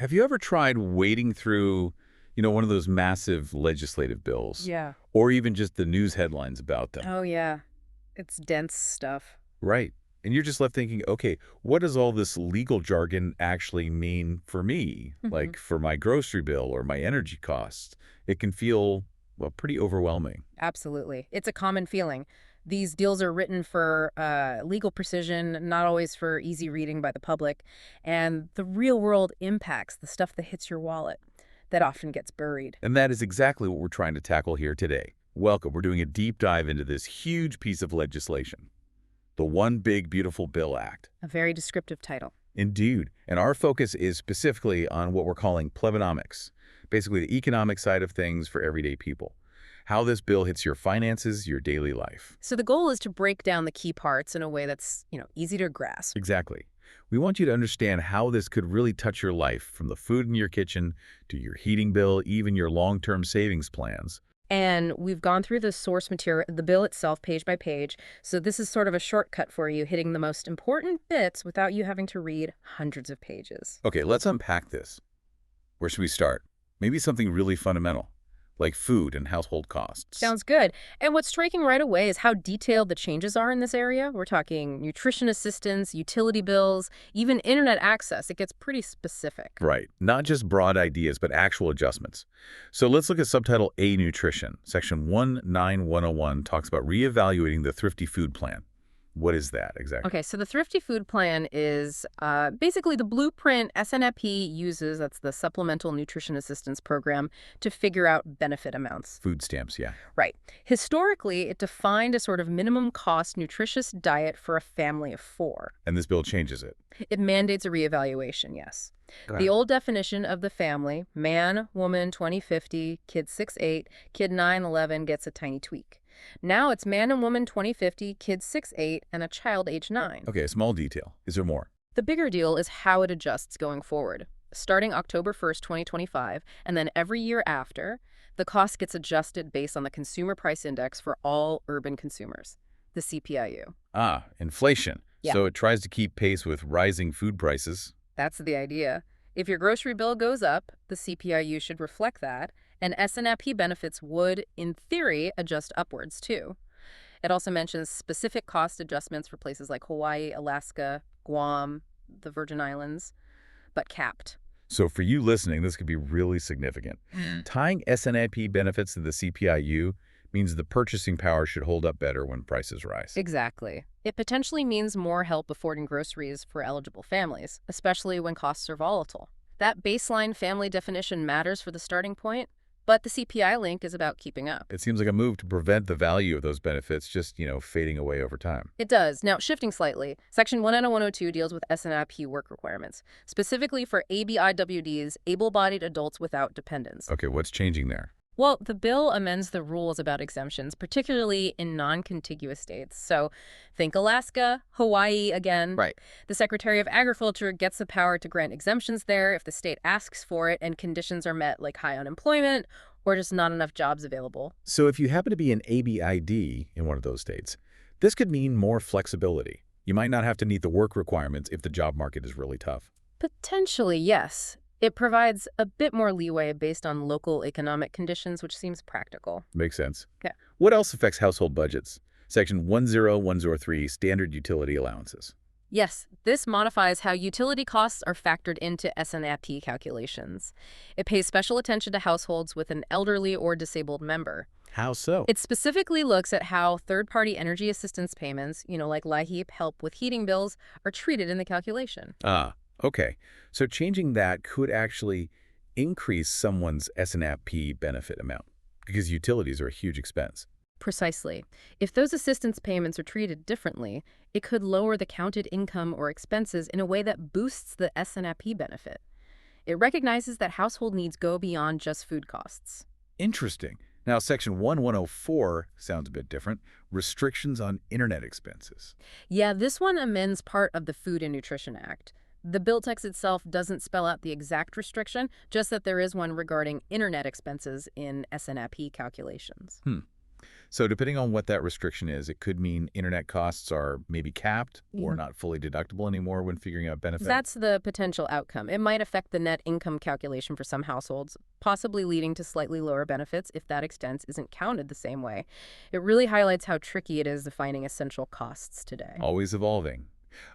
Have you ever tried wading through, one of those massive legislative bills? Yeah. Or even just the news headlines about them? Oh, yeah. It's dense stuff. Right. And you're just left thinking, okay, what does all this legal jargon actually mean for me? Hmm. Like for my grocery bill or my energy costs? It can feel, well, pretty overwhelming. Absolutely. It's a common feeling. These deals are written for legal precision, not always for easy reading by the public. And the real world impacts, the stuff that hits your wallet, that often gets buried. And that is exactly what we're trying to tackle here today. Welcome. We're doing a deep dive into this huge piece of legislation, the One Big Beautiful Bill Act. A very descriptive title. Indeed. And our focus is specifically on what we're calling plebonomics, basically the economic side of things for everyday people. How this bill hits your finances, your daily life. So the goal is to break down the key parts in a way that's, easy to grasp. Exactly. We want you to understand how this could really touch your life, from the food in your kitchen to your heating bill, even your long-term savings plans. And we've gone through the source material, the bill itself, page by page. So this is sort of a shortcut for you, hitting the most important bits without you having to read hundreds of pages. Okay, let's unpack this. Where should we start? Maybe something really fundamental, like food and household costs. Sounds good. And what's striking right away is how detailed the changes are in this area. We're talking nutrition assistance, utility bills, even internet access. It gets pretty specific. Right. Not just broad ideas, but actual adjustments. So let's look at subtitle A, Nutrition. Section 19101 talks about reevaluating the Thrifty Food Plan. What is that exactly? Okay, so the Thrifty Food Plan is basically the blueprint SNP uses, that's the Supplemental Nutrition Assistance Program, to figure out benefit amounts. Food stamps, yeah. Right. Historically, it defined a sort of minimum cost nutritious diet for a family of four. And this bill changes it. It mandates a reevaluation, yes. Got The it. old definition of the family, man, woman, 2050, kid 6'8", kid 9'11", gets a tiny tweak. Now it's man and woman 2050, kid 6'8", and a child age 9. Okay, a small detail. Is there more? The bigger deal is how it adjusts going forward. Starting October 1st, 2025, and then every year after, the cost gets adjusted based on the Consumer Price Index for all urban consumers, the CPIU. Ah, inflation. Yeah. So it tries to keep pace with rising food prices. That's the idea. If your grocery bill goes up, the CPIU should reflect that, and SNP benefits would, in theory, adjust upwards, too. It also mentions specific cost adjustments for places like Hawaii, Alaska, Guam, the Virgin Islands, but capped. So for you listening, this could be really significant. Tying SNAP benefits to the CPIU means the purchasing power should hold up better when prices rise. Exactly. It potentially means more help affording groceries for eligible families, especially when costs are volatile. That baseline family definition matters for the starting point, but the CPI link is about keeping up. It seems like a move to prevent the value of those benefits just, fading away over time. It does. Now, shifting slightly, Section 19102 deals with SNP work requirements, specifically for ABIWDs, able-bodied adults without dependents. Okay, what's changing there? Well, the bill amends the rules about exemptions, particularly in non-contiguous states. So think Alaska, Hawaii again. Right. The Secretary of Agriculture gets the power to grant exemptions there if the state asks for it and conditions are met, like high unemployment or just not enough jobs available. So if you happen to be an ABID in one of those states, this could mean more flexibility. You might not have to meet the work requirements if the job market is really tough. Potentially, yes. It provides a bit more leeway based on local economic conditions, which seems practical. Makes sense. Yeah. What else affects household budgets? Section 10103, Standard Utility Allowances. Yes, this modifies how utility costs are factored into SNP calculations. It pays special attention to households with an elderly or disabled member. How so? It specifically looks at how third-party energy assistance payments, like LIHEAP help with heating bills, are treated in the calculation. Ah, okay. So changing that could actually increase someone's SNAP benefit amount because utilities are a huge expense. Precisely. If those assistance payments are treated differently, it could lower the counted income or expenses in a way that boosts the SNP benefit. It recognizes that household needs go beyond just food costs. Interesting. Now, Section 1104 sounds a bit different. Restrictions on internet expenses. Yeah, this one amends part of the Food and Nutrition Act. The bill text itself doesn't spell out the exact restriction, just that there is one regarding internet expenses in SNP calculations. So depending on what that restriction is, it could mean internet costs are maybe capped or not fully deductible anymore when figuring out benefit. That's the potential outcome. It might affect the net income calculation for some households, possibly leading to slightly lower benefits if that expense isn't counted the same way. It really highlights how tricky it is defining essential costs today. Always evolving.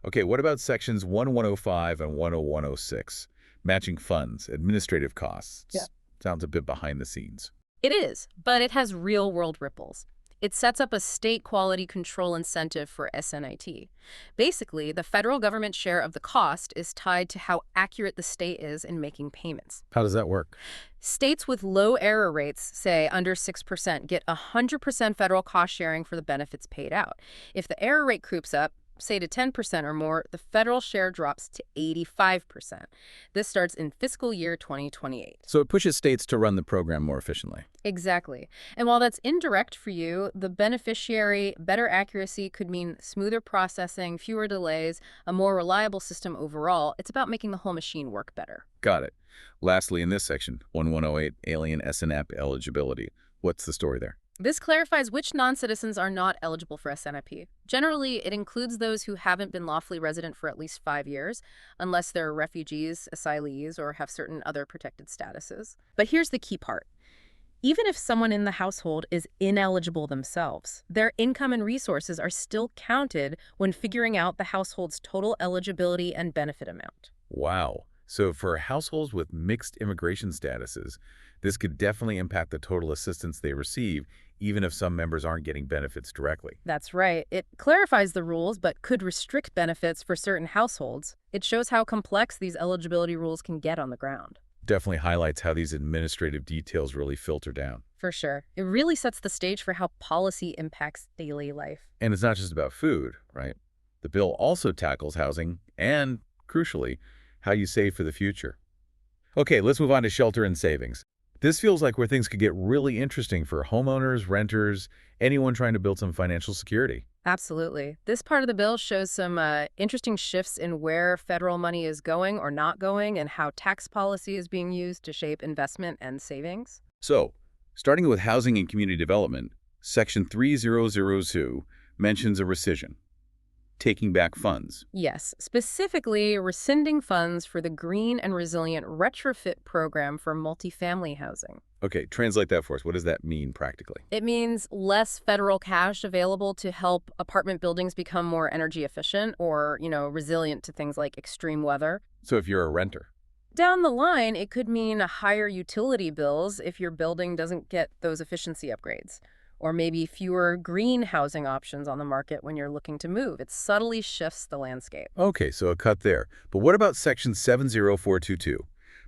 Okay, what about sections 1105 and 10106? Matching funds, administrative costs. Sounds a bit behind the scenes. It is, but it has real-world ripples. It sets up a state quality control incentive for SNIT. Basically, the federal government share of the cost is tied to how accurate the state is in making payments. How does that work? States with low error rates, say under 6%, get 100% federal cost sharing for the benefits paid out. If the error rate creeps up, say to 10% or more, the federal share drops to 85%. This starts in fiscal year 2028. So it pushes states to run the program more efficiently. Exactly. And while that's indirect for you, the beneficiary, better accuracy could mean smoother processing, fewer delays, a more reliable system overall. It's about making the whole machine work better. Got it. Lastly, in this section, 1108, alien SNAP eligibility. What's the story there? This clarifies which non-citizens are not eligible for SNIP. Generally, it includes those who haven't been lawfully resident for at least 5 years, unless they're refugees, asylees, or have certain other protected statuses. But here's the key part. Even if someone in the household is ineligible themselves, their income and resources are still counted when figuring out the household's total eligibility and benefit amount. Wow. So for households with mixed immigration statuses, this could definitely impact the total assistance they receive, even if some members aren't getting benefits directly. That's right. It clarifies the rules, but could restrict benefits for certain households. It shows how complex these eligibility rules can get on the ground. Definitely highlights how these administrative details really filter down. For sure. It really sets the stage for how policy impacts daily life. And it's not just about food, right? The bill also tackles housing and, crucially, how you save for the future. Okay, let's move on to shelter and savings. This feels like where things could get really interesting for homeowners, renters, anyone trying to build some financial security. Absolutely. This part of the bill shows some interesting shifts in where federal money is going or not going and how tax policy is being used to shape investment and savings. So, starting with housing and community development, Section 3002 mentions a rescission, taking back funds. Yes, specifically rescinding funds for the Green and Resilient Retrofit Program for multifamily housing. Okay, translate that for us. What does that mean practically? It means less federal cash available to help apartment buildings become more energy efficient or, resilient to things like extreme weather. So if you're a renter. Down the line, it could mean higher utility bills if your building doesn't get those efficiency upgrades, or maybe fewer green housing options on the market when you're looking to move. It subtly shifts the landscape. Okay, so a cut there. But what about Section 70422?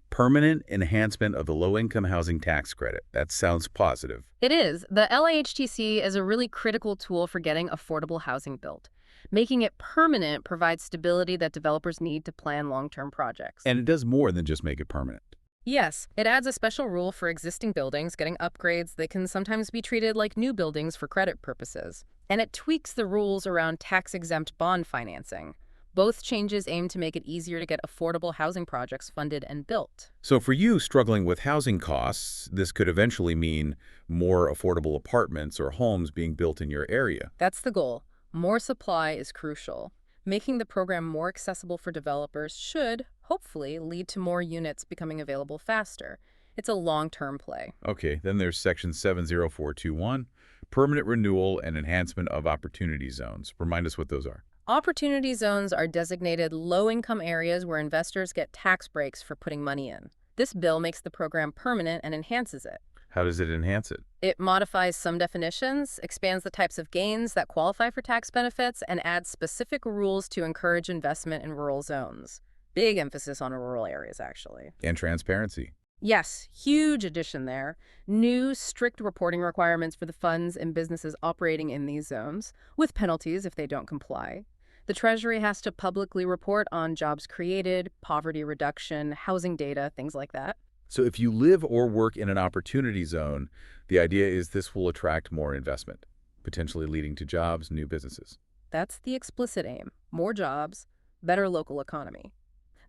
Permanent enhancement of the low-income housing tax credit. That sounds positive. It is. The LAHTC is a really critical tool for getting affordable housing built. Making it permanent provides stability that developers need to plan long-term projects. And it does more than just make it permanent. Yes, it adds a special rule for existing buildings getting upgrades that can sometimes be treated like new buildings for credit purposes. And it tweaks the rules around tax-exempt bond financing. Both changes aim to make it easier to get affordable housing projects funded and built. So for you struggling with housing costs, this could eventually mean more affordable apartments or homes being built in your area. That's the goal. More supply is crucial. Making the program more accessible for developers should, hopefully, lead to more units becoming available faster. It's a long-term play. Okay, then there's Section 70421, permanent renewal and enhancement of opportunity zones. Remind us what those are. Opportunity zones are designated low-income areas where investors get tax breaks for putting money in. This bill makes the program permanent and enhances it. How does it enhance it? It modifies some definitions, expands the types of gains that qualify for tax benefits, and adds specific rules to encourage investment in rural zones. Big emphasis on rural areas, actually. And transparency. Yes, huge addition there. New, strict reporting requirements for the funds and businesses operating in these zones, with penalties if they don't comply. The Treasury has to publicly report on jobs created, poverty reduction, housing data, things like that. So if you live or work in an opportunity zone, the idea is this will attract more investment, potentially leading to jobs, new businesses. That's the explicit aim. More jobs, better local economy.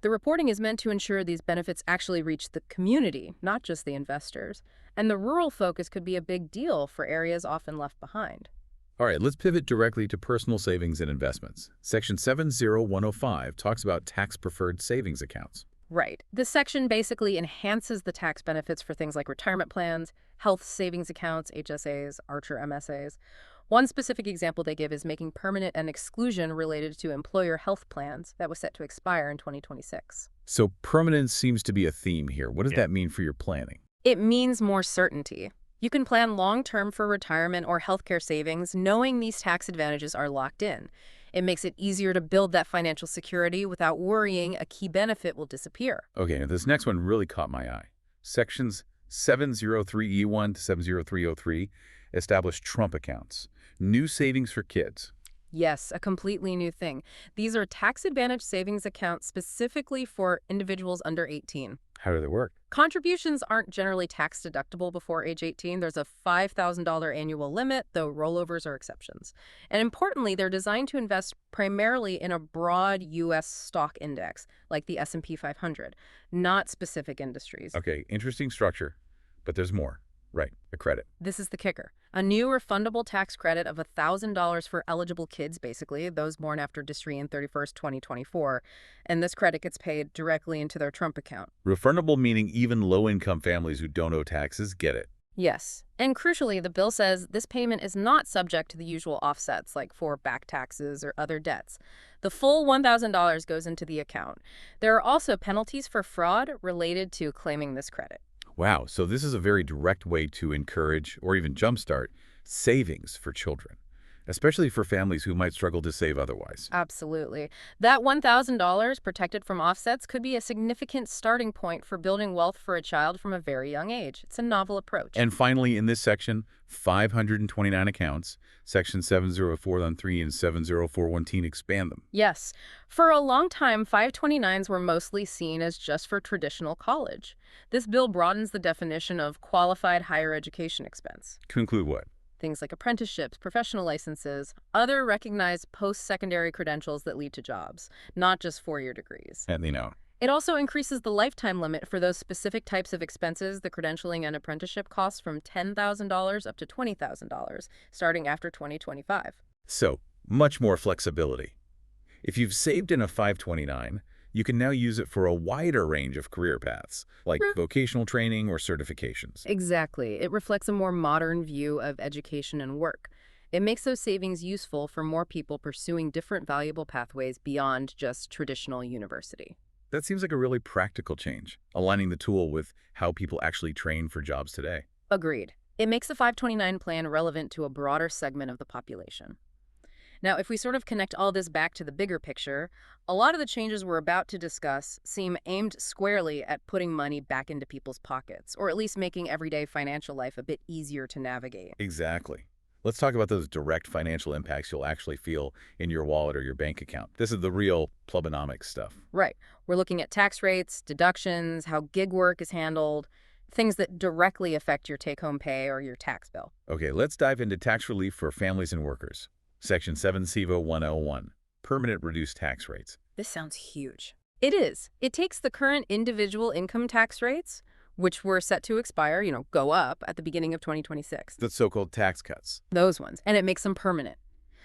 The reporting is meant to ensure these benefits actually reach the community, not just the investors. And the rural focus could be a big deal for areas often left behind. All right, let's pivot directly to personal savings and investments. Section 70105 talks about tax-preferred savings accounts. Right. This section basically enhances the tax benefits for things like retirement plans, health savings accounts, HSAs, Archer MSAs. One specific example they give is making permanent an exclusion related to employer health plans that was set to expire in 2026. So permanence seems to be a theme here. What does Yeah. that mean for your planning? It means more certainty. You can plan long-term for retirement or healthcare savings knowing these tax advantages are locked in. It makes it easier to build that financial security without worrying a key benefit will disappear. Okay, now this next one really caught my eye. Sections 703E1 to 70303 establish Trump accounts, new savings for kids. Yes, a completely new thing. These are tax-advantaged savings accounts specifically for individuals under 18. How do they work? Contributions aren't generally tax-deductible before age 18. There's a $5,000 annual limit, though rollovers are exceptions. And importantly, they're designed to invest primarily in a broad U.S. stock index, like the S&P 500, not specific industries. Okay, interesting structure, but there's more. Right, a credit. This is the kicker. A new refundable tax credit of $1,000 for eligible kids, basically, those born after December 31st, 2024. And this credit gets paid directly into their Trump account. Refundable meaning even low-income families who don't owe taxes get it. Yes. And crucially, the bill says this payment is not subject to the usual offsets, like for back taxes or other debts. The full $1,000 goes into the account. There are also penalties for fraud related to claiming this credit. Wow, so this is a very direct way to encourage or even jumpstart savings for children, especially for families who might struggle to save otherwise. Absolutely. That $1,000 protected from offsets could be a significant starting point for building wealth for a child from a very young age. It's a novel approach. And finally, in this section, 529 accounts, Section 70413 and 70414 expand them. Yes. For a long time, 529s were mostly seen as just for traditional college. This bill broadens the definition of qualified higher education expense. To include what? Things like apprenticeships, professional licenses, other recognized post-secondary credentials that lead to jobs, not just four-year degrees. And they know. It also increases the lifetime limit for those specific types of expenses the credentialing and apprenticeship costs from $10,000 up to $20,000, starting after 2025. So, much more flexibility. If you've saved in a 529, you can now use it for a wider range of career paths, like vocational training or certifications. Exactly. It reflects a more modern view of education and work. It makes those savings useful for more people pursuing different valuable pathways beyond just traditional university. That seems like a really practical change, aligning the tool with how people actually train for jobs today. Agreed. It makes the 529 plan relevant to a broader segment of the population. Now, if we sort of connect all this back to the bigger picture, a lot of the changes we're about to discuss seem aimed squarely at putting money back into people's pockets, or at least making everyday financial life a bit easier to navigate. Exactly. Let's talk about those direct financial impacts you'll actually feel in your wallet or your bank account. This is the real Plebonomics stuff. Right. We're looking at tax rates, deductions, how gig work is handled, things that directly affect your take-home pay or your tax bill. Okay, let's dive into tax relief for families and workers. Section 7 CVO 101, permanent reduced tax rates. This sounds huge. It is. It takes the current individual income tax rates, which were set to expire, go up at the beginning of 2026. The so-called tax cuts. Those ones. And it makes them permanent.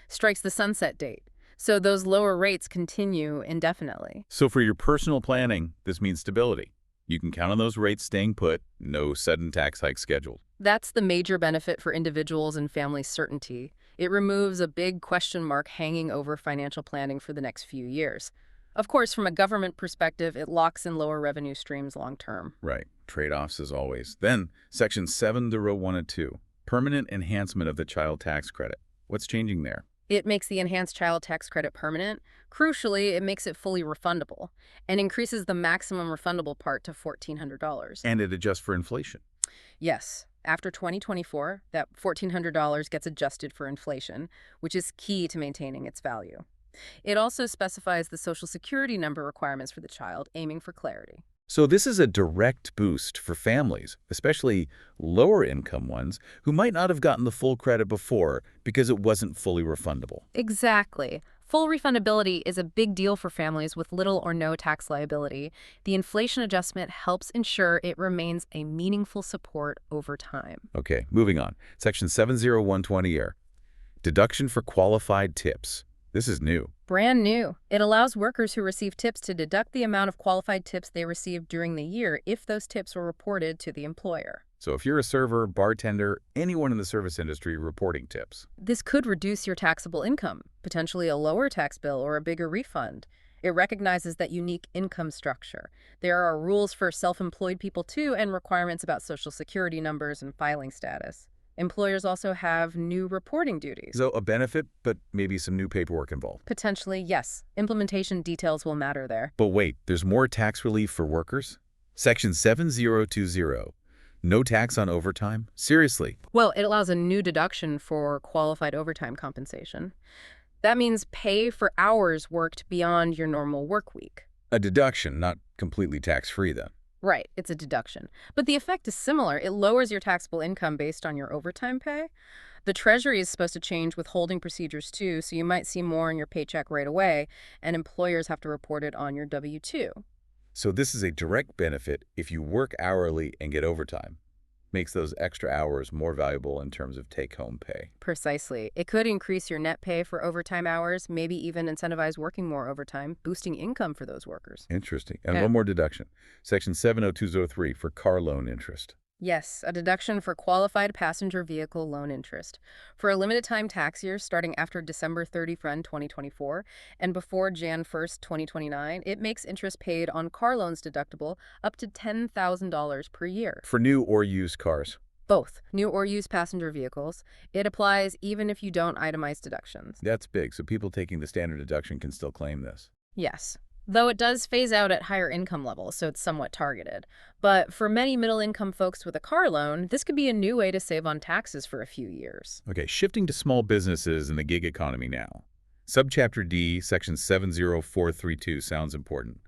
Strikes the sunset date. So those lower rates continue indefinitely. So for your personal planning, this means stability. You can count on those rates staying put, no sudden tax hikes scheduled. That's the major benefit for individuals and family certainty. It removes a big question mark hanging over financial planning for the next few years. Of course, from a government perspective, it locks in lower revenue streams long term. Right. Trade-offs as always. Then, Section 70102, permanent enhancement of the child tax credit. What's changing there? It makes the enhanced child tax credit permanent. Crucially, it makes it fully refundable and increases the maximum refundable part to $1,400. And it adjusts for inflation. Yes. After 2024, that $1,400 gets adjusted for inflation, which is key to maintaining its value. It also specifies the Social Security number requirements for the child, aiming for clarity. So this is a direct boost for families, especially lower income ones, who might not have gotten the full credit before because it wasn't fully refundable. Exactly. Full refundability is a big deal for families with little or no tax liability. The inflation adjustment helps ensure it remains a meaningful support over time. Okay, moving on. Section 70120 here. Deduction for qualified tips. This is new. Brand new. It allows workers who receive tips to deduct the amount of qualified tips they received during the year if those tips were reported to the employer. So if you're a server, bartender, anyone in the service industry reporting tips. This could reduce your taxable income, potentially a lower tax bill or a bigger refund. It recognizes that unique income structure. There are rules for self-employed people too, and requirements about Social Security numbers and filing status. Employers also have new reporting duties. So a benefit, but maybe some new paperwork involved. Potentially, yes. Implementation details will matter there. But wait, there's more tax relief for workers? Section 7020. No tax on overtime? Seriously? Well, it allows a new deduction for qualified overtime compensation. That means pay for hours worked beyond your normal work week. A deduction, not completely tax-free then. Right, it's a deduction. But the effect is similar. It lowers your taxable income based on your overtime pay. The Treasury is supposed to change withholding procedures too, so you might see more in your paycheck right away, and employers have to report it on your W-2. So this is a direct benefit if you work hourly and get overtime. Makes those extra hours more valuable in terms of take-home pay. Precisely. It could increase your net pay for overtime hours, maybe even incentivize working more overtime, boosting income for those workers. Interesting. And Yeah. one more deduction. Section 70203 for car loan interest. Yes, a deduction for qualified passenger vehicle loan interest. For a limited time tax year starting after December 31, 2024, and before Jan 1st, 2029, it makes interest paid on car loans deductible up to $10,000 per year. For new or used cars. Both, new or used passenger vehicles. It applies even if you don't itemize deductions. That's big, so people taking the standard deduction can still claim this. Yes. Though it does phase out at higher income levels, so it's somewhat targeted. But for many middle-income folks with a car loan, this could be a new way to save on taxes for a few years. Okay, shifting to small businesses in the gig economy now. Subchapter D, Section 70432 sounds important.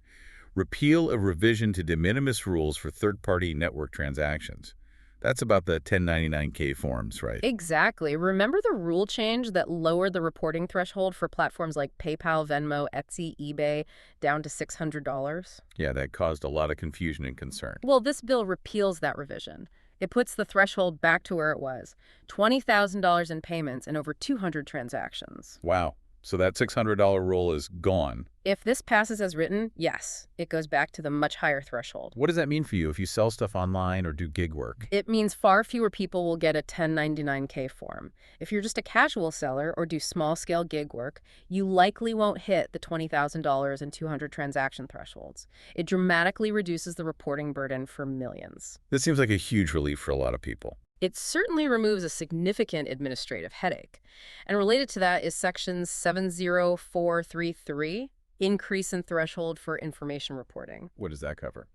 Repeal a revision to de minimis rules for third-party network transactions. That's about the 1099K forms, right? Exactly. Remember the rule change that lowered the reporting threshold for platforms like PayPal, Venmo, Etsy, eBay down to $600? Yeah, that caused a lot of confusion and concern. Well, this bill repeals that revision. It puts the threshold back to where it was, $20,000 in payments and over 200 transactions. Wow. So that $600 rule is gone. If this passes as written, yes, it goes back to the much higher threshold. What does that mean for you if you sell stuff online or do gig work? It means far fewer people will get a 1099K form. If you're just a casual seller or do small-scale gig work, you likely won't hit the $20,000 and 200 transaction thresholds. It dramatically reduces the reporting burden for millions. This seems like a huge relief for a lot of people. It certainly removes a significant administrative headache. And related to that is Section 70433, increase in threshold for information reporting. What does that cover?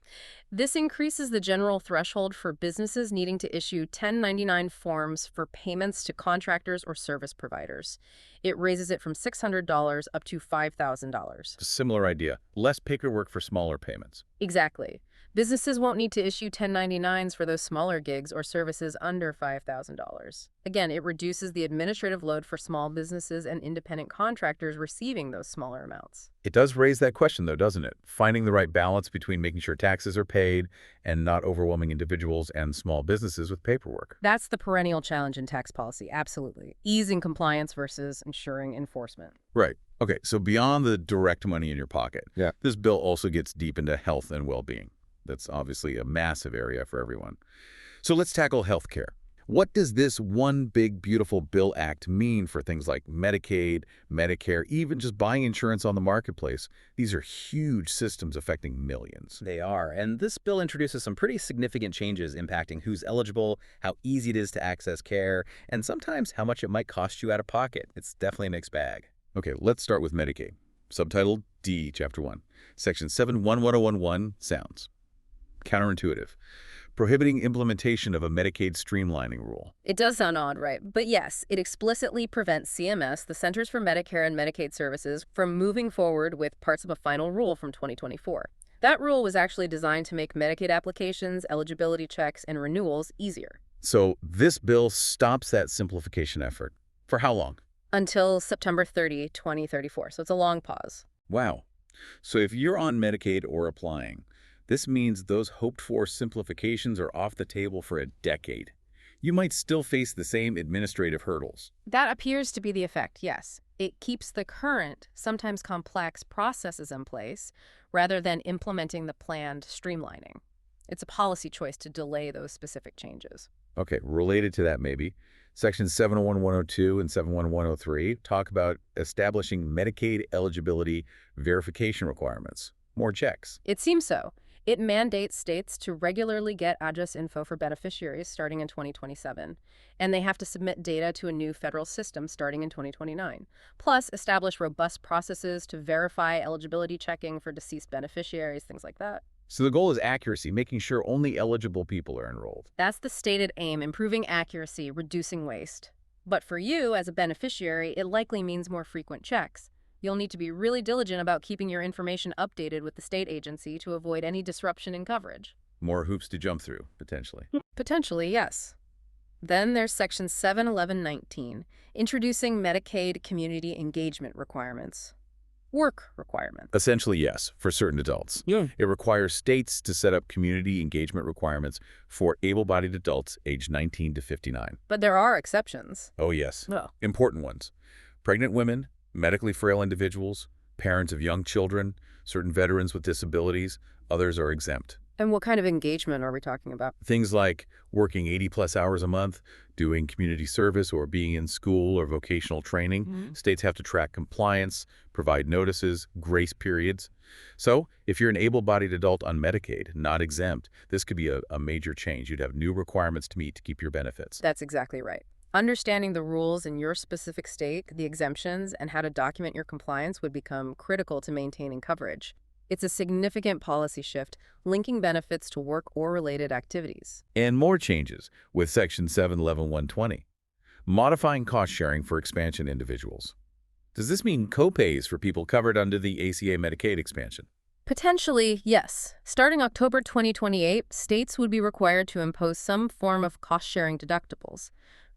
This increases the general threshold for businesses needing to issue 1099 forms for payments to contractors or service providers. It raises it from $600 up to $5,000. A similar idea. Less paperwork for smaller payments. Exactly. Businesses won't need to issue 1099s for those smaller gigs or services under $5,000. Again, it reduces the administrative load for small businesses and independent contractors receiving those smaller amounts. It does raise that question, though, doesn't it? Finding the right balance between making sure taxes are paid and not overwhelming individuals and small businesses with paperwork. That's the perennial challenge in tax policy, absolutely. Easing compliance versus ensuring enforcement. Right. Okay, so beyond the direct money in your pocket, this bill also gets deep into health and well-being. That's obviously a massive area for everyone. So let's tackle healthcare. What does this One Big Beautiful Bill Act mean for things like Medicaid, Medicare, even just buying insurance on the marketplace? These are huge systems affecting millions. They are, and this bill introduces some pretty significant changes impacting who's eligible, how easy it is to access care, and sometimes how much it might cost you out of pocket. It's definitely a mixed bag. Okay, let's start with Medicaid. Subtitled D, Chapter 1. Section 71111 sounds counterintuitive, prohibiting implementation of a Medicaid streamlining rule. It does sound odd, right? But yes, it explicitly prevents CMS, the Centers for Medicare and Medicaid Services, from moving forward with parts of a final rule from 2024. That rule was actually designed to make Medicaid applications, eligibility checks, and renewals easier. So this bill stops that simplification effort. For how long? until September 30, 2034. So it's a long pause. Wow. So if you're on Medicaid or applying, this means those hoped-for simplifications are off the table for a decade. You might still face the same administrative hurdles. That appears to be the effect, yes. It keeps the current, sometimes complex, processes in place rather than implementing the planned streamlining. It's a policy choice to delay those specific changes. Okay, related to that maybe, Section 71102 and 71103 talk about establishing Medicaid eligibility verification requirements. More checks. It seems so. It mandates states to regularly get address info for beneficiaries starting in 2027, and they have to submit data to a new federal system starting in 2029, plus establish robust processes to verify eligibility checking for deceased beneficiaries, things like that. So the goal is accuracy, making sure only eligible people are enrolled. That's the stated aim, improving accuracy, reducing waste. But for you, as a beneficiary, it likely means more frequent checks. You'll need to be really diligent about keeping your information updated with the state agency to avoid any disruption in coverage. More hoops to jump through, potentially. Potentially, yes. Then there's Section 71119, introducing Medicaid community engagement requirements. Work requirements. Essentially, yes, for certain adults. Yeah. It requires states to set up community engagement requirements for able-bodied adults aged 19 to 59. But there are exceptions. Oh, yes. Oh. Important ones. Pregnant women, medically frail individuals, parents of young children, certain veterans with disabilities, others are exempt. And what kind of engagement are we talking about? Things like working 80-plus hours a month, doing community service, or being in school or vocational training. States have to track compliance, provide notices, grace periods. So if you're an able-bodied adult on Medicaid, not exempt, this could be a major change. You'd have new requirements to meet to keep your benefits. That's exactly right. Understanding the rules in your specific state, the exemptions, and how to document your compliance would become critical to maintaining coverage. It's a significant policy shift, linking benefits to work or related activities. And more changes with Section 71120, modifying cost sharing for expansion individuals. Does this mean co-pays for people covered under the ACA Medicaid expansion? Potentially, yes. Starting October 2028, states would be required to impose some form of cost-sharing deductibles,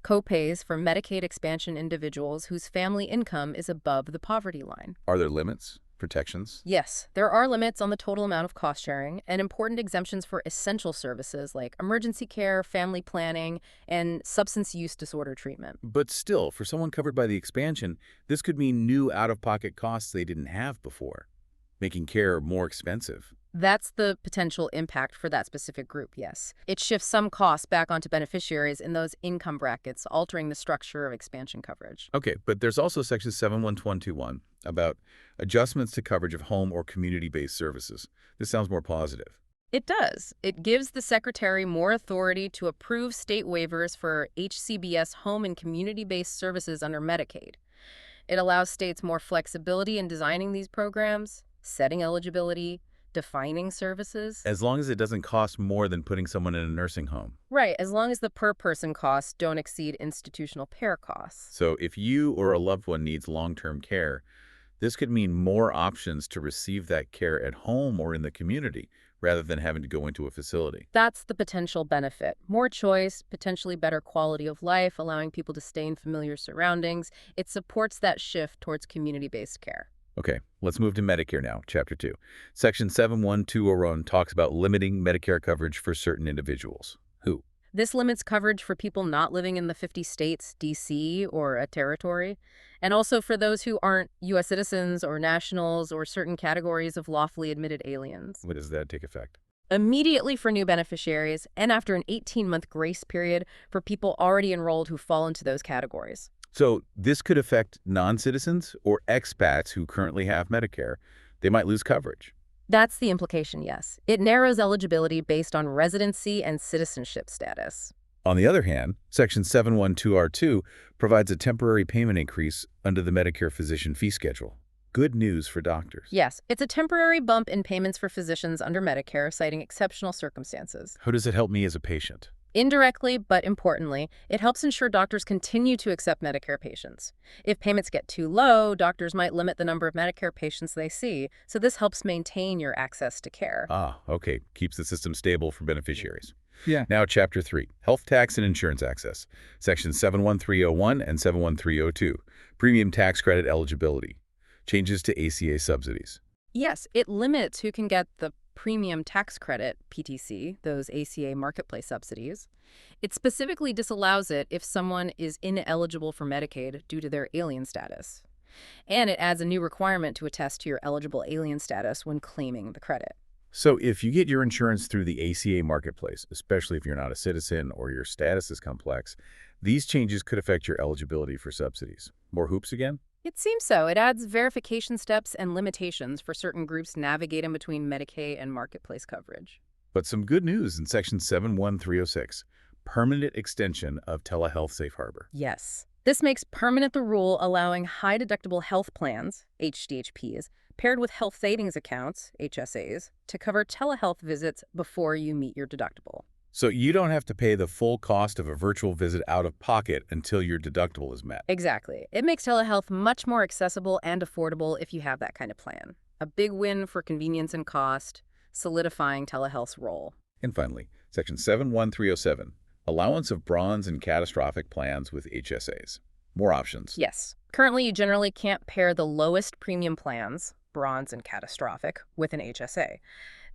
co-pays for Medicaid expansion individuals whose family income is above the poverty line. Are there limits? Protections? Yes, there are limits on the total amount of cost sharing and important exemptions for essential services like emergency care, family planning, and substance use disorder treatment. But still, for someone covered by the expansion, this could mean new out-of-pocket costs they didn't have before, making care more expensive. That's the potential impact for that specific group, yes. It shifts some costs back onto beneficiaries in those income brackets, altering the structure of expansion coverage. Okay, but there's also Section 71121 about adjustments to coverage of home or community-based services. This sounds more positive. It does. It gives the Secretary more authority to approve state waivers for HCBS home and community-based services under Medicaid. It allows states more flexibility in designing these programs, setting eligibility, defining services. As long as it doesn't cost more than putting someone in a nursing home. Right, as long as the per-person costs don't exceed institutional payer costs. So if you or a loved one needs long-term care, this could mean more options to receive that care at home or in the community, rather than having to go into a facility. That's the potential benefit. More choice, potentially better quality of life, allowing people to stay in familiar surroundings. It supports that shift towards community-based care. Okay, let's move to Medicare now, Chapter 2. Section 71201 talks about limiting Medicare coverage for certain individuals. Who? This limits coverage for people not living in the 50 states, D.C., or a territory, and also for those who aren't U.S. citizens or nationals or certain categories of lawfully admitted aliens. When does that take effect? Immediately for new beneficiaries and after an 18-month grace period for people already enrolled who fall into those categories. So this could affect non-citizens or expats who currently have Medicare. They might lose coverage. That's the implication, yes. It narrows eligibility based on residency and citizenship status. On the other hand, Section 712R2 provides a temporary payment increase under the Medicare physician fee schedule. Good news for doctors. Yes, it's a temporary bump in payments for physicians under Medicare, citing exceptional circumstances. How does it help me as a patient? Indirectly, but importantly, it helps ensure doctors continue to accept Medicare patients. If payments get too low, doctors might limit the number of Medicare patients they see, so this helps maintain your access to care. Ah, okay. Keeps the system stable for beneficiaries. Yeah. Now, Chapter 3, Health Tax and Insurance Access, Section 71301 and 71302, Premium tax credit eligibility. Changes to ACA subsidies. Yes, it limits who can get the premium tax credit, PTC, those ACA marketplace subsidies. It specifically disallows it if someone is ineligible for Medicaid due to their alien status. And it adds a new requirement to attest to your eligible alien status when claiming the credit. So if you get your insurance through the ACA marketplace, especially if you're not a citizen or your status is complex, these changes could affect your eligibility for subsidies. More hoops again? It seems so. It adds verification steps and limitations for certain groups navigating between Medicaid and marketplace coverage. But some good news in Section 71306, permanent extension of telehealth safe harbor. Yes. This makes permanent the rule allowing high-deductible health plans, HDHPs, paired with health savings accounts, HSAs, to cover telehealth visits before you meet your deductible. So you don't have to pay the full cost of a virtual visit out of pocket until your deductible is met. Exactly. It makes telehealth much more accessible and affordable if you have that kind of plan. A big win for convenience and cost, solidifying telehealth's role. And finally, Section 71307, allowance of bronze and catastrophic plans with HSAs. More options. Yes. Currently, you generally can't pair the lowest premium plans, bronze and catastrophic, with an HSA.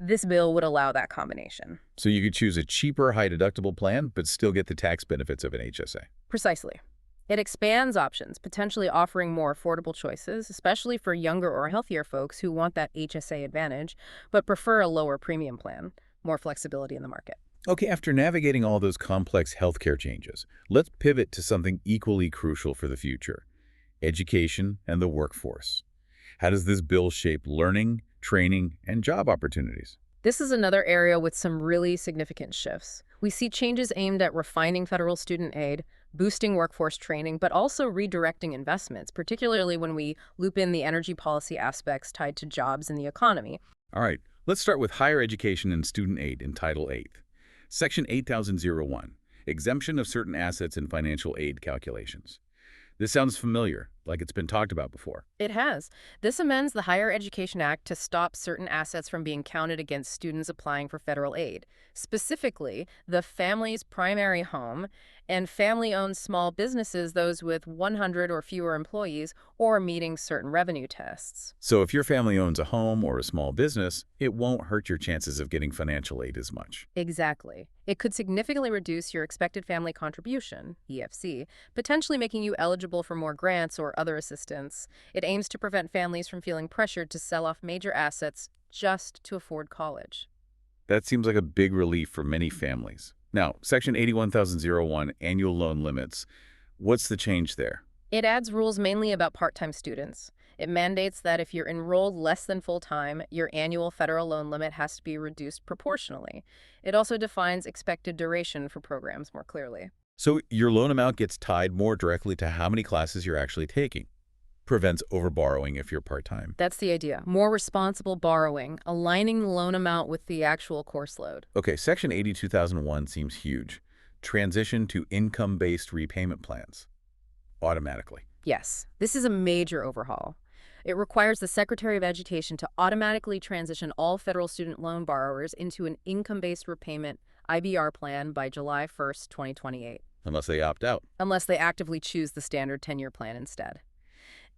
This bill would allow that combination. So you could choose a cheaper, high-deductible plan, but still get the tax benefits of an HSA. Precisely. It expands options, potentially offering more affordable choices, especially for younger or healthier folks who want that HSA advantage, but prefer a lower premium plan. More flexibility in the market. Okay, after navigating all those complex healthcare changes, let's pivot to something equally crucial for the future: education and the workforce. How does this bill shape learning, training, and job opportunities? This is another area with some really significant shifts. We see changes aimed at refining federal student aid, boosting workforce training, but also redirecting investments, particularly when we loop in the energy policy aspects tied to jobs in the economy. All right, let's start with higher education and student aid in Title 8. Section 8001, exemption of certain assets in financial aid calculations. This sounds familiar, like it's been talked about before. It has. This amends the Higher Education Act to stop certain assets from being counted against students applying for federal aid, specifically the family's primary home and family-owned small businesses, those with 100 or fewer employees, or meeting certain revenue tests. So if your family owns a home or a small business, it won't hurt your chances of getting financial aid as much. Exactly. It could significantly reduce your expected family contribution, EFC, potentially making you eligible for more grants or other assistance. It aims to prevent families from feeling pressured to sell off major assets just to afford college. That seems like a big relief for many families. Now, Section 81001, annual loan limits. What's the change there? It adds rules mainly about part-time students. It mandates that if you're enrolled less than full-time, your annual federal loan limit has to be reduced proportionally. It also defines expected duration for programs more clearly. So your loan amount gets tied more directly to how many classes you're actually taking. Prevents overborrowing if you're part-time. That's the idea. More responsible borrowing, aligning the loan amount with the actual course load. Okay, Section 82001 seems huge. Transition to income-based repayment plans. Automatically. Yes, this is a major overhaul. It requires the Secretary of Education to automatically transition all federal student loan borrowers into an income-based repayment IBR plan by July 1st, 2028. Unless they opt out. Unless they actively choose the standard 10-year plan instead.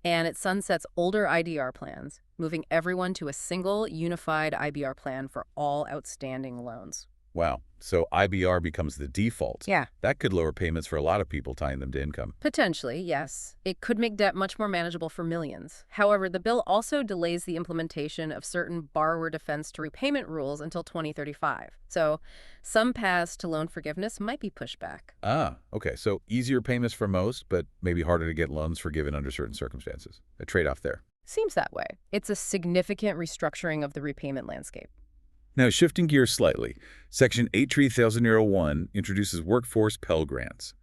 And it sunsets older IDR plans, moving everyone to a single, unified IBR plan for all outstanding loans. Wow. So IBR becomes the default. Yeah. That could lower payments for a lot of people, tying them to income. Potentially, yes. It could make debt much more manageable for millions. However, the bill also delays the implementation of certain borrower defense to repayment rules until 2035. So some paths to loan forgiveness might be pushed back. Ah, okay. So easier payments for most, but maybe harder to get loans forgiven under certain circumstances. A trade-off there. Seems that way. It's a significant restructuring of the repayment landscape. Now, shifting gears slightly, Section 83001 introduces workforce Pell Grants.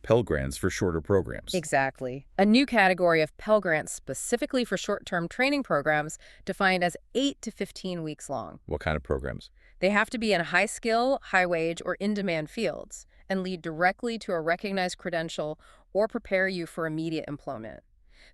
Pell Grants for shorter programs. Exactly. A new category of Pell Grants specifically for short-term training programs defined as 8 to 15 weeks long. What kind of programs? They have to be in high-skill, high-wage, or in-demand fields and lead directly to a recognized credential or prepare you for immediate employment.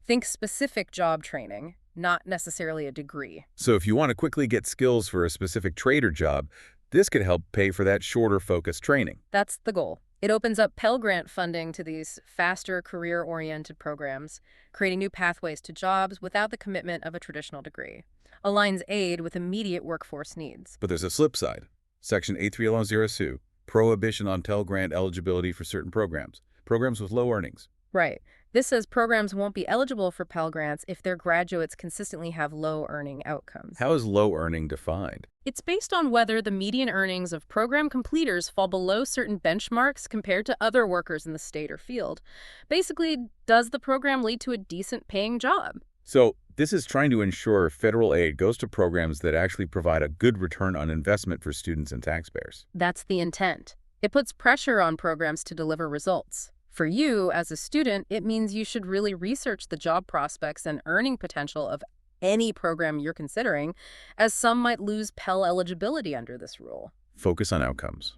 Think specific job training, not necessarily a degree. So if you want to quickly get skills for a specific trade or job, this could help pay for that shorter focused training. That's the goal. It opens up Pell Grant funding to these faster career-oriented programs, creating new pathways to jobs without the commitment of a traditional degree. Aligns aid with immediate workforce needs. But there's a flip side. Section 8302, prohibition on Pell Grant eligibility for certain programs with low earnings. Right. This says programs won't be eligible for Pell Grants if their graduates consistently have low earning outcomes. How is low earning defined? It's based on whether the median earnings of program completers fall below certain benchmarks compared to other workers in the state or field. Basically, does the program lead to a decent paying job? So this is trying to ensure federal aid goes to programs that actually provide a good return on investment for students and taxpayers. That's the intent. It puts pressure on programs to deliver results. For you, as a student, it means you should really research the job prospects and earning potential of any program you're considering, as some might lose Pell eligibility under this rule. Focus on outcomes.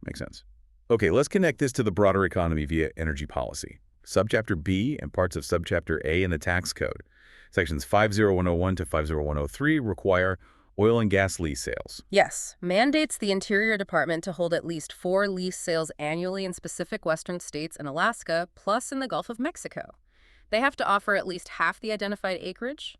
Makes sense. Okay, let's connect this to the broader economy via energy policy. Subchapter B and parts of Subchapter A in the tax code. Sections 50101 to 50103 require oil and gas lease sales. Yes, mandates the Interior Department to hold at least 4 lease sales annually in specific western states and Alaska, plus in the Gulf of Mexico. They have to offer at least half the identified acreage.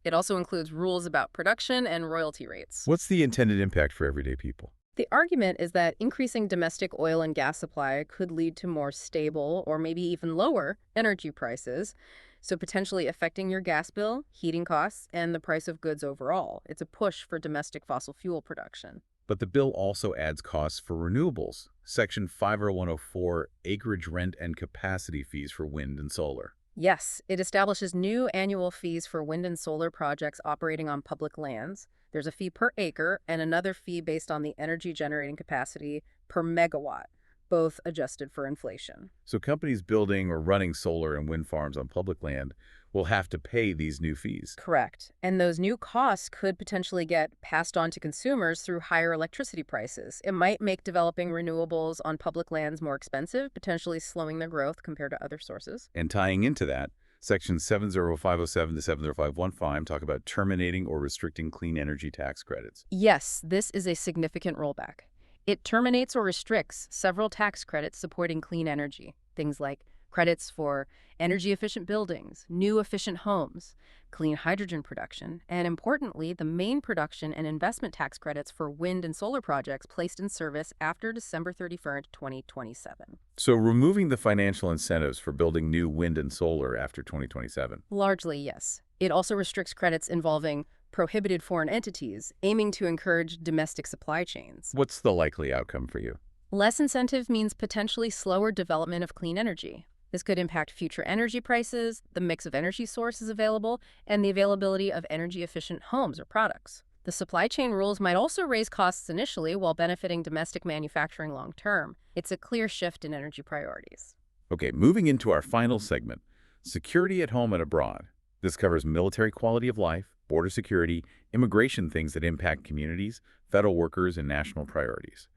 It also includes rules about production and royalty rates. What's the intended impact for everyday people? The argument is that increasing domestic oil and gas supply could lead to more stable or maybe even lower energy prices, so potentially affecting your gas bill, heating costs, and the price of goods overall. It's a push for domestic fossil fuel production. But the bill also adds costs for renewables. Section 50104, acreage rent and capacity fees for wind and solar. Yes, it establishes new annual fees for wind and solar projects operating on public lands. There's a fee per acre and another fee based on the energy generating capacity per megawatt, both adjusted for inflation. So companies building or running solar and wind farms on public land will have to pay these new fees. Correct. And those new costs could potentially get passed on to consumers through higher electricity prices. It might make developing renewables on public lands more expensive, potentially slowing their growth compared to other sources. And tying into that, Sections 70507 to 70515 talk about terminating or restricting clean energy tax credits. Yes, this is a significant rollback. It terminates or restricts several tax credits supporting clean energy, things like credits for energy-efficient buildings, new efficient homes, clean hydrogen production, and importantly, the main production and investment tax credits for wind and solar projects placed in service after December 31st, 2027. So removing the financial incentives for building new wind and solar after 2027. Largely, yes. It also restricts credits involving prohibited foreign entities, aiming to encourage domestic supply chains. What's the likely outcome for you? Less incentive means potentially slower development of clean energy. This could impact future energy prices, the mix of energy sources available, and the availability of energy-efficient homes or products. The supply chain rules might also raise costs initially while benefiting domestic manufacturing long-term. It's a clear shift in energy priorities. Okay, moving into our final segment, security at home and abroad. This covers military quality of life, border security, immigration things that impact communities, federal workers, and national priorities.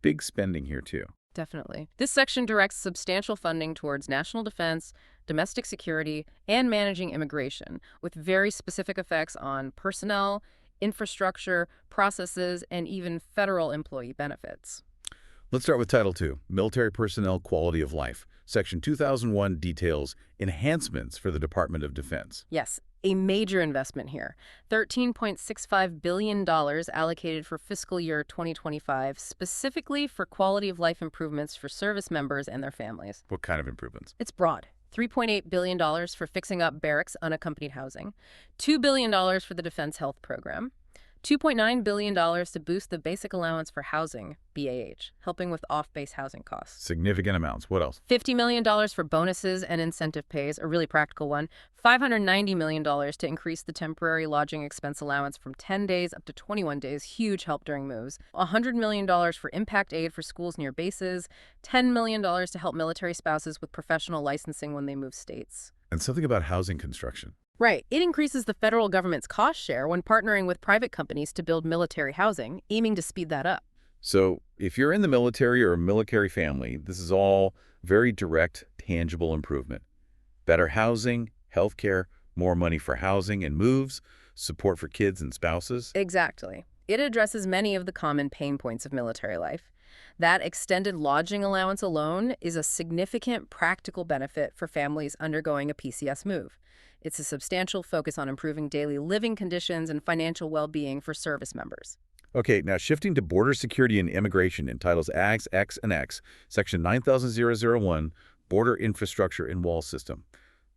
Big spending here, too. Definitely. This section directs substantial funding towards national defense, domestic security, and managing immigration, with very specific effects on personnel, infrastructure, processes, and even federal employee benefits. Let's start with Title II, Military Personnel Quality of Life. Section 2001 details enhancements for the Department of Defense. Yes, a major investment here. $13.65 billion allocated for fiscal year 2025, specifically for quality of life improvements for service members and their families. What kind of improvements? It's broad. $3.8 billion for fixing up barracks unaccompanied housing, $2 billion for the Defense Health Program, $2.9 billion to boost the basic allowance for housing, BAH, helping with off-base housing costs. Significant amounts. What else? $50 million for bonuses and incentive pays, a really practical one. $590 million to increase the temporary lodging expense allowance from 10 days up to 21 days, huge help during moves. $100 million for impact aid for schools near bases. $10 million to help military spouses with professional licensing when they move states. And something about housing construction. Right. It increases the federal government's cost share when partnering with private companies to build military housing, aiming to speed that up. So if you're in the military or a military family, this is all very direct, tangible improvement. Better housing, healthcare, more money for housing and moves, support for kids and spouses. Exactly. It addresses many of the common pain points of military life. That extended lodging allowance alone is a significant practical benefit for families undergoing a PCS move. It's a substantial focus on improving daily living conditions and financial well-being for service members. Okay, now shifting to border security and immigration in titles AGS, X, and X, Section 9001, Border Infrastructure and Wall System.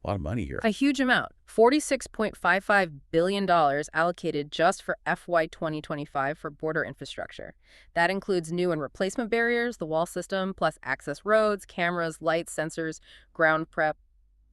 A lot of money here. A huge amount, $46.55 billion allocated just for FY 2025 for border infrastructure. That includes new and replacement barriers, the wall system, plus access roads, cameras, lights, sensors, ground prep,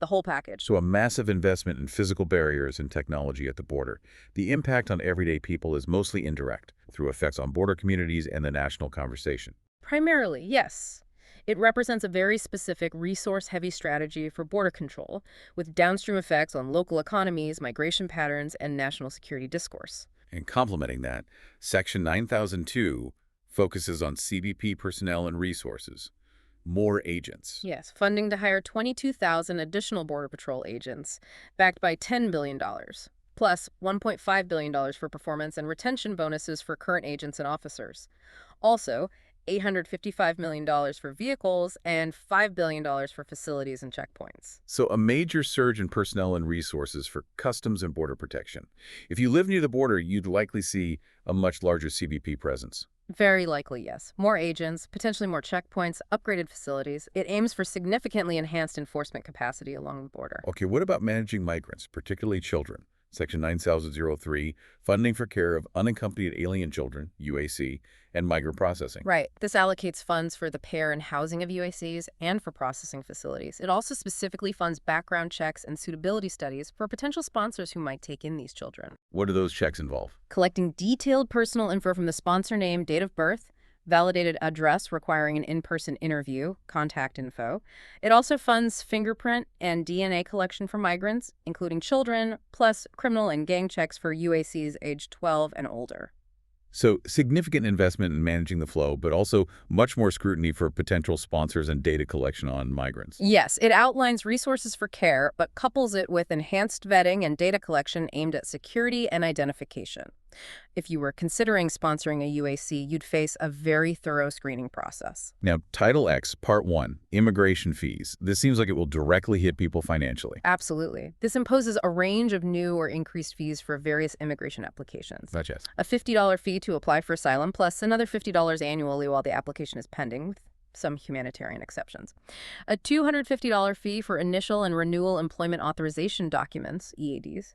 the whole package. So a massive investment in physical barriers and technology at the border. The impact on everyday people is mostly indirect, through effects on border communities and the national conversation. Primarily, yes. It represents a very specific resource-heavy strategy for border control, with downstream effects on local economies, migration patterns, and national security discourse. And complementing that, Section 9002 focuses on CBP personnel and resources. More agents. Yes, funding to hire 22,000 additional Border Patrol agents, backed by $10 billion, plus $1.5 billion for performance and retention bonuses for current agents and officers. Also, $855 million for vehicles and $5 billion for facilities and checkpoints. So a major surge in personnel and resources for customs and border protection. If you live near the border, you'd likely see a much larger CBP presence. Very likely, yes. More agents, potentially more checkpoints, upgraded facilities. It aims for significantly enhanced enforcement capacity along the border. Okay, what about managing migrants, particularly children? Section 9003, funding for care of unaccompanied alien children, UAC, and migrant processing. Right. This allocates funds for the care and housing of UACs and for processing facilities. It also specifically funds background checks and suitability studies for potential sponsors who might take in these children. What do those checks involve? Collecting detailed personal info from the sponsor name, date of birth, validated address requiring an in-person interview, contact info. It also funds fingerprint and DNA collection for migrants, including children, plus criminal and gang checks for UACs aged 12 and older. So significant investment in managing the flow, but also much more scrutiny for potential sponsors and data collection on migrants. Yes, it outlines resources for care, but couples it with enhanced vetting and data collection aimed at security and identification. If you were considering sponsoring a UAC, you'd face a very thorough screening process. Now, Title X, Part 1, Immigration Fees. This seems like it will directly hit people financially. Absolutely. This imposes a range of new or increased fees for various immigration applications. Such as? A $50 fee to apply for asylum, plus another $50 annually while the application is pending, with some humanitarian exceptions. A $250 fee for initial and renewal employment authorization documents, EADs.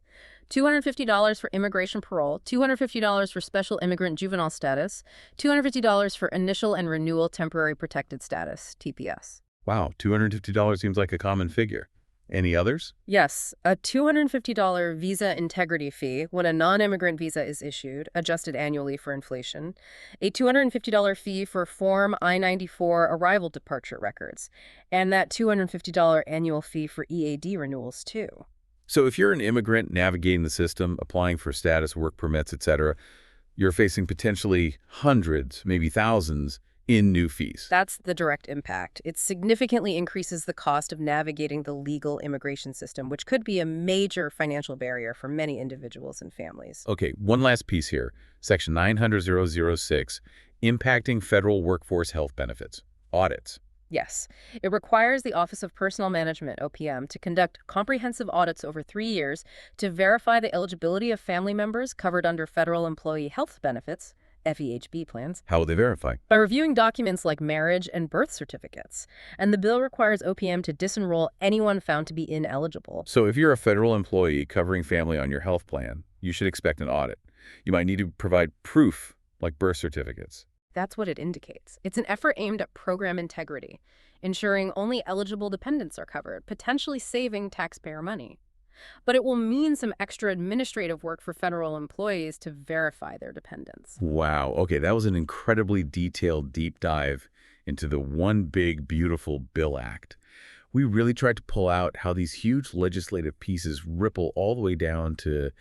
$250 for immigration parole, $250 for special immigrant juvenile status, $250 for initial and renewal temporary protected status, TPS. Wow, $250 seems like a common figure. Any others? Yes, a $250 visa integrity fee when a non-immigrant visa is issued, adjusted annually for inflation. A $250 fee for Form I-94 arrival departure records. And that $250 annual fee for EAD renewals, too. So if you're an immigrant navigating the system, applying for status, work permits, etc., you're facing potentially hundreds, maybe thousands, in new fees. That's the direct impact. It significantly increases the cost of navigating the legal immigration system, which could be a major financial barrier for many individuals and families. Okay, one last piece here. Section 9006, impacting federal workforce health benefits. Audits. Yes, it requires the Office of Personnel Management, OPM, to conduct comprehensive audits over 3 years to verify the eligibility of family members covered under federal employee health benefits, FEHB plans. How will they verify? By reviewing documents like marriage and birth certificates. And the bill requires OPM to disenroll anyone found to be ineligible. So if you're a federal employee covering family on your health plan, you should expect an audit. You might need to provide proof, like birth certificates. That's what it indicates. It's an effort aimed at program integrity, ensuring only eligible dependents are covered, potentially saving taxpayer money. But it will mean some extra administrative work for federal employees to verify their dependents. Wow. Okay, that was an incredibly detailed deep dive into the One Big Beautiful Bill Act. We really tried to pull out how these huge legislative pieces ripple all the way down to,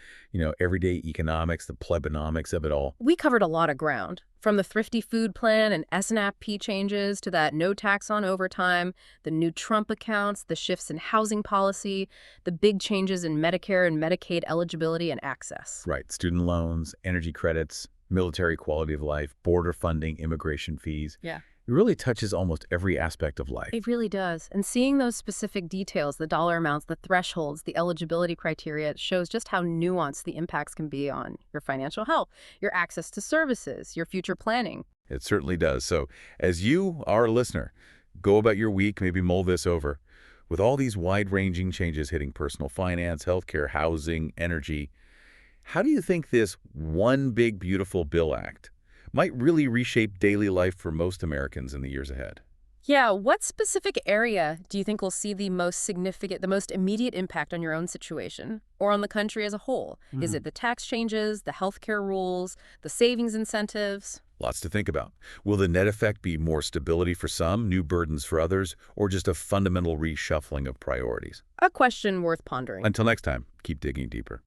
everyday economics, the plebonomics of it all. We covered a lot of ground, from the thrifty food plan and SNAP changes to that no tax on overtime, the new Trump accounts, the shifts in housing policy, the big changes in Medicare and Medicaid eligibility and access. Right. Student loans, energy credits, military quality of life, border funding, immigration fees. Yeah. It really touches almost every aspect of life. It really does. And seeing those specific details, the dollar amounts, the thresholds, the eligibility criteria, it shows just how nuanced the impacts can be on your financial health, your access to services, your future planning. It certainly does. So as you, our listener, go about your week, maybe mull this over. With all these wide-ranging changes hitting personal finance, healthcare, housing, energy, how do you think this One Big Beautiful Bill Act might really reshape daily life for most Americans in the years ahead? Yeah, what specific area do you think will see the most significant, the most immediate impact on your own situation or on the country as a whole? Is it the tax changes, the healthcare rules, the savings incentives? Lots to think about. Will the net effect be more stability for some, new burdens for others, or just a fundamental reshuffling of priorities? A question worth pondering. Until next time, keep digging deeper.